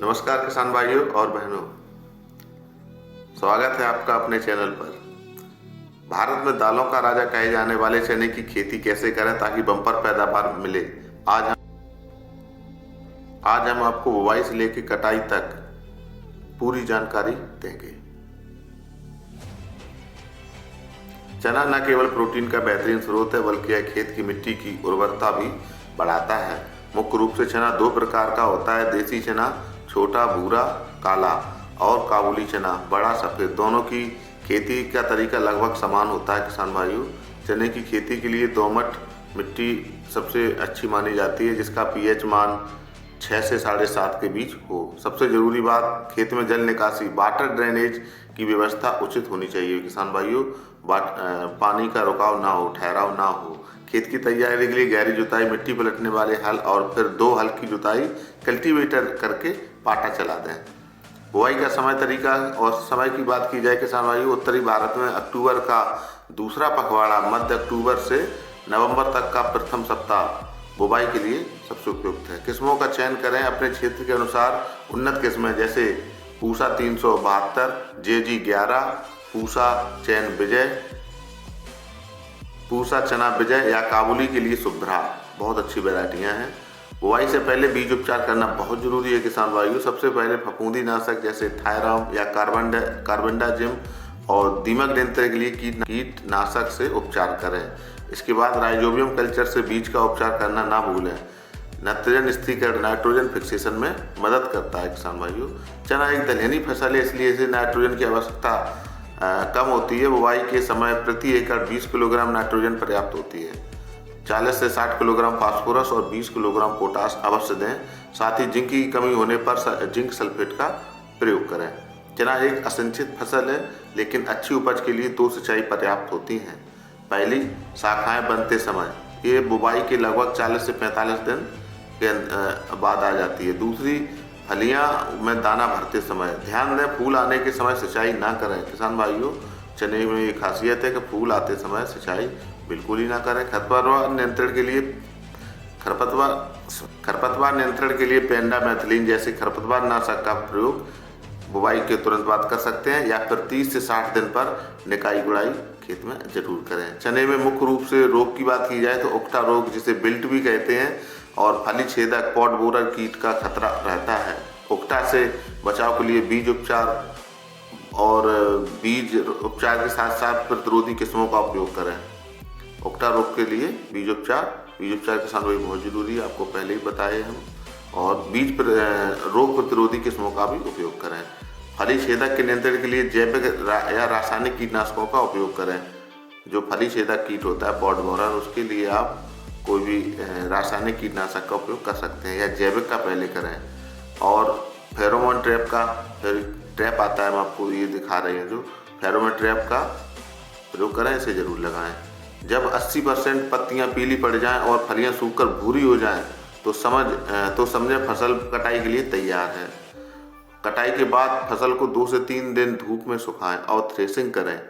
नमस्कार किसान भाइयों और बहनों, स्वागत है आपका अपने चैनल पर। भारत में दालों का राजा कहे जाने वाले चने की खेती कैसे करें ताकि बम्पर पैदावार मिले। आज आज हम आपको बुवाई से लेकर कटाई तक पूरी जानकारी देंगे। चना न केवल प्रोटीन का बेहतरीन स्रोत है बल्कि यह खेत की मिट्टी की उर्वरता भी बढ़ाता है। मुख्य रूप से चना दो प्रकार का होता है, देसी चना छोटा भूरा काला और काबुली चना बड़ा सफ़ेद। दोनों की खेती का तरीका लगभग समान होता है। किसान भाइयों, चने की खेती के लिए दोमट मिट्टी सबसे अच्छी मानी जाती है जिसका पीएच मान 6 से 7.5 के बीच हो। सबसे ज़रूरी बात, खेत में जल निकासी वाटर ड्रेनेज की व्यवस्था उचित होनी चाहिए। किसान भाइयों, पानी का रुकाव ना हो, ठहराव ना हो। खेत की तैयारी के लिए गहरी जुताई, मिट्टी पलटने वाले हल और फिर 2 हल की जुताई कल्टीवेटर करके पाटा चला दें। बुआई का समय, तरीका और समय की बात की जाए किसान भाइयों, उत्तरी भारत में अक्टूबर का दूसरा पखवाड़ा, मध्य अक्टूबर से नवंबर तक का प्रथम सप्ताह बुवाई के लिए सबसे उपयुक्त है। किस्मों का चयन करें अपने क्षेत्र के अनुसार। उन्नत किस्में जैसे पूसा 372, JG 11, पूसा चैन विजय, पूसा चना विजय या काबुली के लिए सुभद्रा बहुत अच्छी वैरायटियां हैं। बुआई से पहले बीज उपचार करना बहुत जरूरी है किसान भाइयों। सबसे पहले फफूंदी नाशक जैसे थायराम या कार्बेंडाजिम और दीमक नियंत्रण के लिए कीटनाशक से उपचार करें। इसके बाद राइजोबियम कल्चर से बीज का उपचार करना ना भूलें। नाइट्रोजन स्थिरीकरण, नाइट्रोजन फिक्सेशन में मदद करता है। किसान भाइयों, चना एक दलहनी फसल है इसलिए इसे नाइट्रोजन की आवश्यकता कम होती है। बुवाई के समय प्रति एकड़ 20 किलोग्राम नाइट्रोजन पर्याप्त होती है। 40 से 60 किलोग्राम फास्फोरस और 20 किलोग्राम पोटास अवश्य दें। साथ ही जिंक की कमी होने पर जिंक सल्फेट का प्रयोग करें। चना एक असिंचित फसल है लेकिन अच्छी उपज के लिए 2 सिंचाई पर्याप्त होती हैं। पहली, शाखाएं बनते समय, ये बुवाई के लगभग 40 से 45 दिन के बाद आ जाती है। दूसरी, फलियां में दाना भरते समय। ध्यान दें, फूल आने के समय सिंचाई ना करें। किसान भाइयों, चने में ये खासियत है कि फूल आते समय सिंचाई बिल्कुल ही ना करें। खरपतवार नियंत्रण के लिए पेंडामेथिलीन जैसे खरपतवार नाशक का प्रयोग बुवाई के तुरंत बाद कर सकते हैं या फिर 30 से 60 दिन पर निकाई गुड़ाई खेत में जरूर करें। चने में मुख्य रूप से रोग की बात की जाए तो उकटा रोग, जिसे बिल्ट भी कहते हैं, और फली छेदक पॉड बोरर कीट का खतरा रहता है। उकटा से बचाव के लिए बीज उपचार के साथ साथ प्रतिरोधी किस्मों का उपयोग करें। उकटा रोग के लिए बीज उपचार किसान भाई बहुत जरूरी है, आपको पहले ही बताए हम। और रोग प्रतिरोधी किस्मों का भी उपयोग करें। फली छेदक के नियंत्रण के लिए जैविक या रासायनिक कीटनाशकों का उपयोग करें। जो फली छेदक कीट होता है पॉड बोरर, उसके लिए आप कोई भी रासायनिक कीटनाशक का उपयोग कर सकते हैं या जैविक का पहले करें। और फेरोमोन ट्रैप आता है, हम आपको ये दिखा रहे हैं, जो फेरोमोन ट्रैप का प्रयोग करें, इसे जरूर लगाएं। जब 80% पत्तियां पीली पड़ जाएं और फलियां सूखकर भूरी हो जाएं तो समझें फसल कटाई के लिए तैयार है। कटाई के बाद फसल को 2 से 3 दिन धूप में सुखाएं और थ्रेसिंग करें।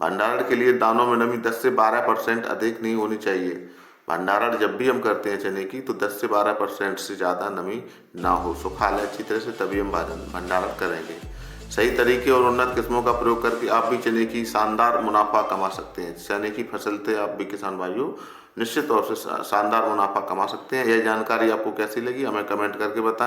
भंडारण के लिए दानों में नमी 10 से 12% अधिक नहीं होनी चाहिए। भंडारण जब भी हम करते हैं चने की, तो 10 से 12% से ज़्यादा नमी ना हो। सुखा लें अच्छी तरह से, तभी हम भंडारण करेंगे। सही तरीके और उन्नत किस्मों का प्रयोग करके आप भी चने की शानदार मुनाफा कमा सकते हैं। चने की फसल से आप भी किसान भाइयों निश्चित तौर से शानदार मुनाफा कमा सकते हैं। यह जानकारी आपको कैसी लगी हमें कमेंट करके बताएं।